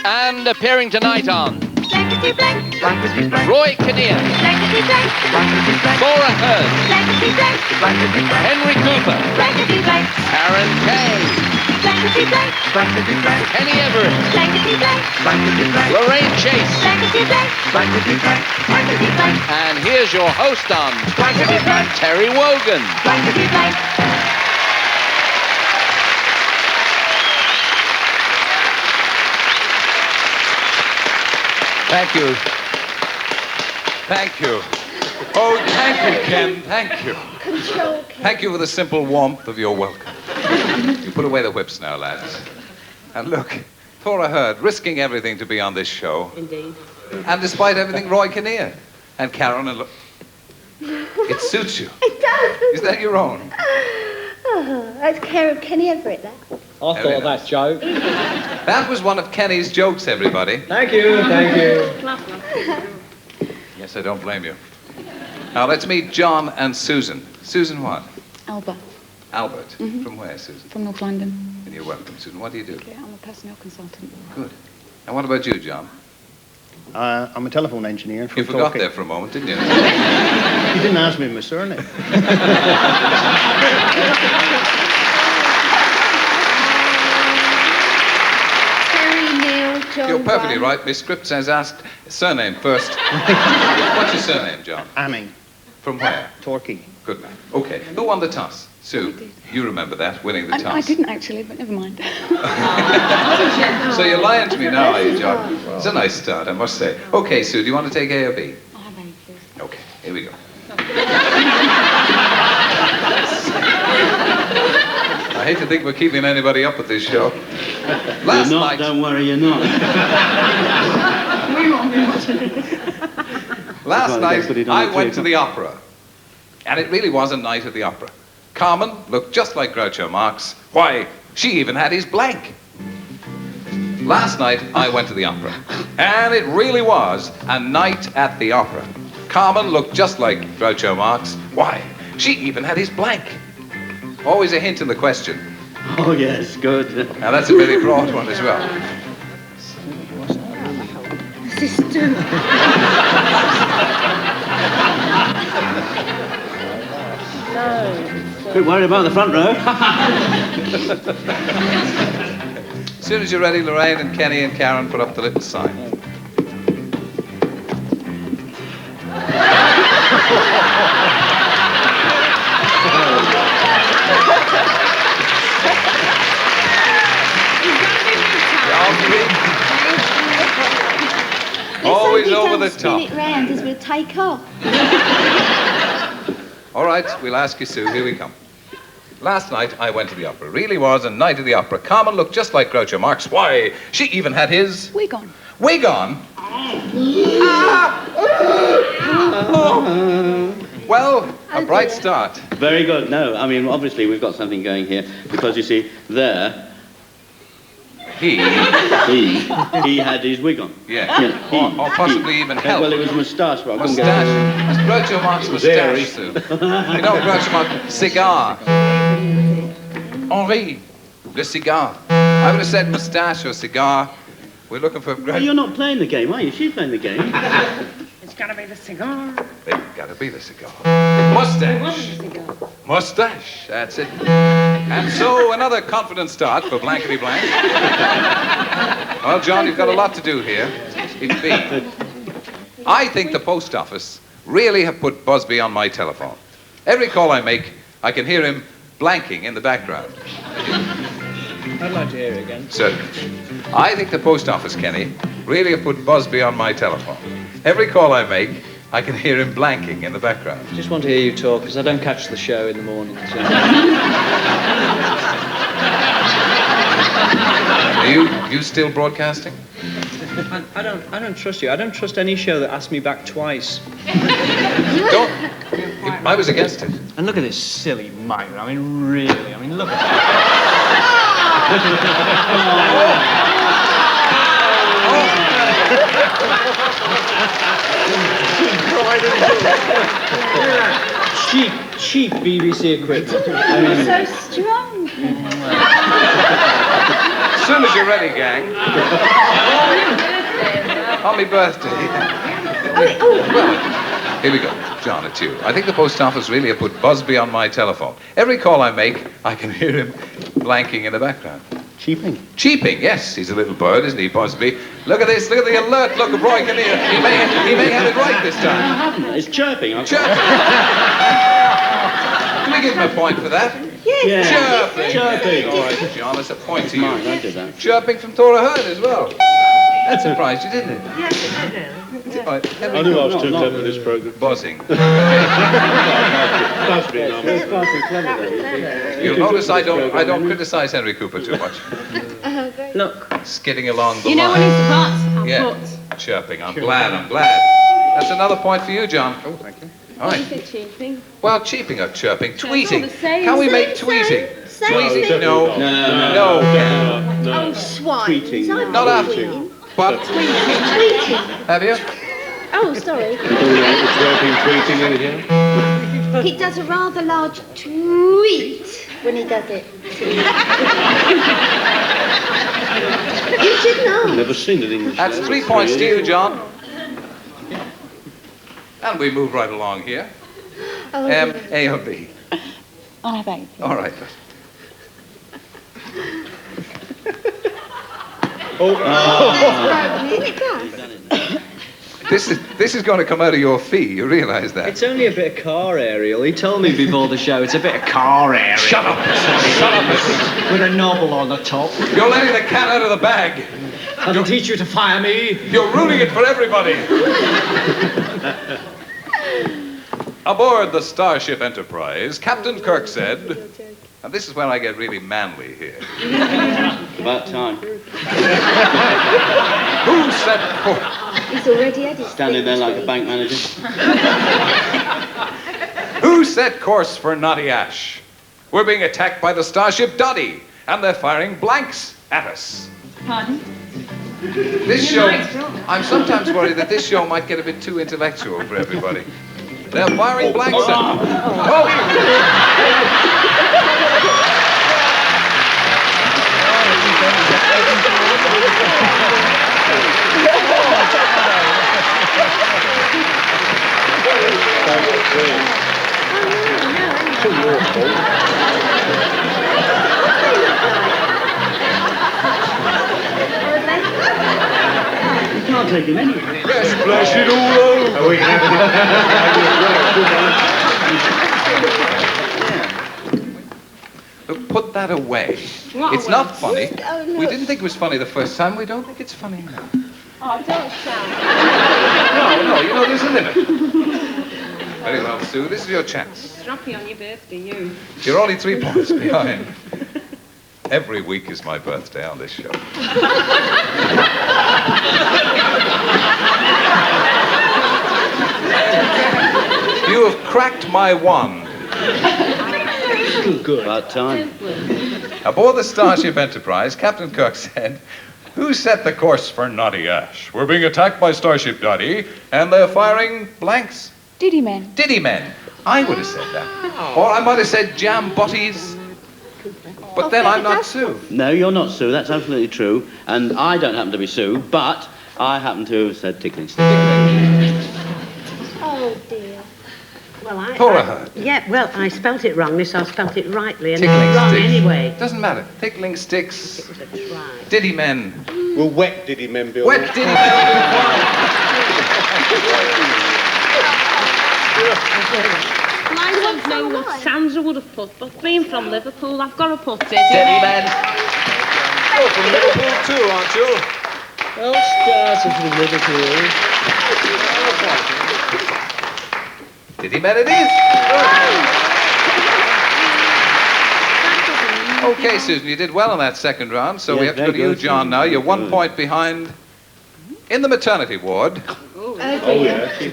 And appearing tonight on Blankety blank. Blankety blank. Roy Kinnear, Blankety blank. Blankety blank. Thora Hearn, Blankety blank. Blankety blank. Henry Cooper, Blankety blank. Karen Kay, Blankety blank. Blankety blank. Kenny Everett, Blankety blank. Blankety blank. Lorraine Chase, Blankety blank. Blankety blank. Blankety blank. and here's your host on Blankety blank. Terry Wogan. Blankety blank. Thank you. Thank you. Oh, thank you, Ken. Thank you. Control. Thank you for the simple warmth of your welcome. You put away the whips now, lads. And look, Thora Heard, risking everything to be on this show. Indeed. And despite everything, Roy Kinnear. And Karen, and look, it suits you. It does. Is that your own? Oh, that's care of Kenny Everett, that. I Very thought of nice. that joke. That was one of Kenny's jokes, everybody. Thank you, thank you. Yes, I don't blame you. Now, let's meet John and Susan. Susan what? Albert, Albert. From where, Susan? from North London. And you're welcome, Susan. What do you do? Okay, I'm a personnel consultant. Good. And what about you, John? I'm a telephone engineer from You forgot Torquay. there for a moment, didn't you? You didn't ask me my surname. Terry, Neil, John. You're perfectly Brown. right. My script says asked surname first. What's your surname, John? Anning, From where? Torquay. Good man. Okay. Who won the toss? Sue. You remember that, winning the toss. I didn't actually, but never mind. So you're lying to me now, are you, John? It's a nice start, I must say. Okay, Sue, do you want to take A or B? I'll have A, please. Okay, here we go. I hate to think we're keeping anybody up at this show. Last You're not, night, don't worry, you're not. last Right, put it night on I the went to table. the opera. And it really was a night at the opera. Carmen looked just like Groucho Marx. Why, she even had his blank. Last night I went to the opera. And it really was a night at the opera. Carmen looked just like Groucho Marx. Why, she even had his blank. Always a hint in the question. Oh, yes, good. Now that's a very broad one as well. Sister. Quit worrying about the front row. As soon as you're ready, Lorraine and Kenny and Karen put up the little sign. Always over the top. Spin it round as we take off. All right, we'll ask you, Sue. Here we come. Last night, I went to the opera. Really was a night at the opera. Carmen looked just like Groucho Marx. Why, she even had his Wig on. wig on. Well, a bright start. Very good. No, I mean, obviously we've got something going here because you see, there, He, he had his wig on. yeah, Yeah, or possibly even help. Well, it was moustache, but I couldn't get it. Moustache. Groucho Marx moustache, Sue. You know Groucho Marx, cigar. Henri, the cigar. I would have said moustache or cigar. We're looking for Well, Groucho. you're not playing the game, are you? She's playing the game. It's gotta be the cigar. They've got to be the cigar. Mustache. Mustache. That's it. And so another confident start for Blankety Blank. Well, John, you've got a lot to do here. It's B. I think the post office really have put Busby on my telephone. Every call I make, I can hear him blanking in the background. I'd like to hear it again. Certainly. I think the post office, Kenny, really have put Busby on my telephone. Every call I make, I can hear him blanking in the background. I just want to hear you talk because I don't catch the show in the morning. So. Are you still broadcasting? I don't trust you. I don't trust any show that asks me back twice. Don't. I was against it. And look at this silly mite. I mean, really. I mean, look at cheap BBC equipment. I mean, So strong. soon as you're ready, gang. On my birthday. Well, here we go. John, it's you. I think the post office really have put Busby on my telephone. Every call I make, I can hear him blanking in the background. Cheaping. Cheaping, yes. He's a little bird, isn't he, Busby? Look at this. Look at the alert. Look at Roy Kinnear. He may have it right this time. It's chirping. Chirping. Can we give him a point for that? Yes. Chirping. Chirping. All right, John, it's a point to you. Mine, I did that. Chirping from Thora Hearn as well. That surprised you, didn't it? Yes, it did. All right, I knew I was too clever for this program. buzzing. That's been on. You'll notice I don't criticize Henry Cooper too much. Look, Skidding along the You know line. when he's Yeah. put? Chirping. I'm glad. That's another point for you, John. Oh, thank you. All right. Is it cheaping? Well, cheaping or chirping, all tweeting. the same. Can we Same, make tweeting? same. Tweeting? No, No. Oh, swine. Tweeting. I'm Not after. tweeting. But Tweeting. have you? Oh, sorry. Tweeting in here. He does a rather large tweet when he does it. You should know. Never seen an English. That's 3 points to you, John. And we move right along here. Oh, A or B? I'll have A. All right. This is going to come out of your fee. You realise that? it's only a bit of car aerial. He told me before the show it's a bit of car aerial. Shut up! Shut up! With a novel on the top. You're letting the cat out of the bag. I'll teach you to fire me. You're ruining it for everybody. Aboard the Starship Enterprise, Captain Kirk said, and this is when I get really manly here. About time. Who said He's already had his Standing there thing like a tweet. bank manager. Who set course for Naughty Ash? We're being attacked by the Starship Dottie, and they're firing blanks at us. Pardon? This show, I'm sometimes worried that this show might get a bit too intellectual for everybody. They're firing blanks at us. Oh! You can't take him anywhere. Yes, splash it all over. Oh, we can have Look, put that away. What It's away? not funny. Oh, no. We didn't think it was funny the first time. We don't think it's funny now. Oh, don't shout. No, you know, there's a limit. Very well, Sue, this is your chance. Stroppy on your birthday, you. You're only 3 points behind. Every week is my birthday on this show. You have cracked my wand. Good. About time. Aboard the Starship Enterprise, Captain Kirk said, "Who set the course for Naughty Ash? We're being attacked by Starship Dottie, and they're firing blanks. Diddy men. Diddy men." I would have said that. Or I might have said jam butties. But then I'm not Sue. No, you're not Sue. That's absolutely true. And I don't happen to be Sue, but I happen to have said tickling stick. Oh, dear. Well, Thora Hearn. yeah, well, I spelt it wrongly, so I spelt it rightly, and Tickling it's wrong sticks. anyway. Doesn't matter. Tickling sticks. It was a try. Diddy men. Well, wet did he men build? Wet diddy men. Well, I don't know what Sandra would have put, but being from Liverpool, I've got to put Diddy Diddy men. men. You're from Liverpool too, aren't you? All started from Liverpool. Diddy men it is. Okay, Susan, you did well in that second round, so we Yeah, have to go to very you, good, John, Susan. now. You're 1 Good. point behind in the maternity ward. Oh, Oh, dear. yeah.